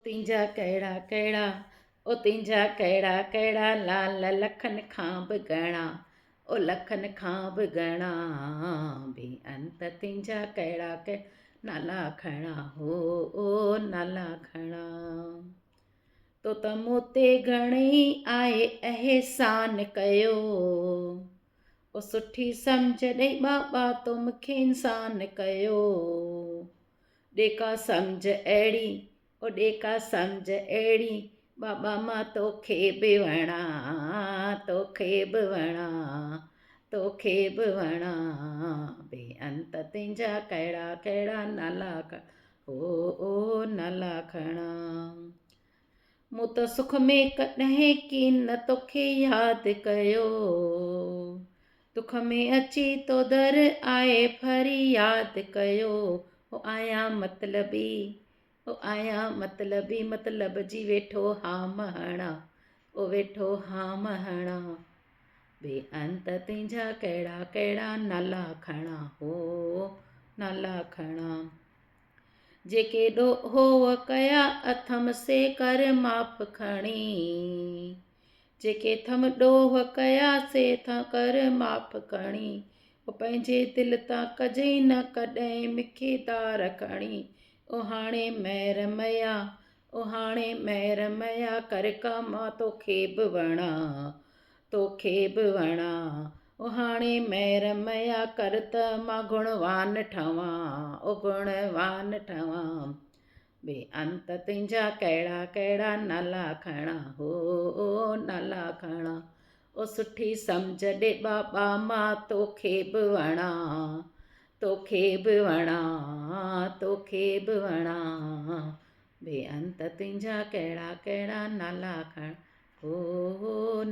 तुंहिंजा कहिड़ा कहिड़ा ओ तुंहिंजा कहिड़ा कहिड़ा लाल लखन खां बि घणा ओ लखन खां बि घणा बेअंत तुंहिंजा कहिड़ा कहिड़ा नाला खणा हो ओ नाला खणा तो त मूं ते घणेई आहे अहसान कयो ओ सुठी सम्झ ॾेई बाबा तो मूंखे इंसान कयो ॾेका सम्झ अहिड़ी ओ ॾेका सम्झ अहिड़ी बाबा मां तोखे बि वणा तोखे बि वणा तोखे बि वणा बेअंत तुंहिंजा कहिड़ा कहिड़ा नाला खणा ओ नाला खणा मूं त सुख में कॾहिं की न तोखे यादि कयो दुख में अची तो दर आहे फरियाद कयो ओ आया मतलबी ओ आया मतलबी मतलब जी वेठो हाम हणा ओ वेठो हाम हणा बेअंत तुंहिंजा कहिड़ा कहिड़ा नाला खणा हो नाला खणा जेके ॾोह कया अथम से कर माफ़ खणी जेके थम ॾोह कया से था कर माफ़ खणी ओ पंहिंजे दिलि तां कजई न कॾहिं मूंखे तार खणी ओ हाणे महिर मया ओ हाणे महिर मया कर का मां तोखे बि वणा तोखे बि वणा ओ हाणे महिर मया कर त मां गुणवान ठवां ओ गुणवान ठवां बेअंत तुंहिंजा कहिड़ा कहिड़ा नाला खणा हो नाला खणा ओ सुठी सम्झ ॾे बाबा मां तोखे बि वणा तोखे बि वणा तोखे बि वणा बेअंत तुंहिंजा कहिड़ा कहिड़ा नाला खणा हो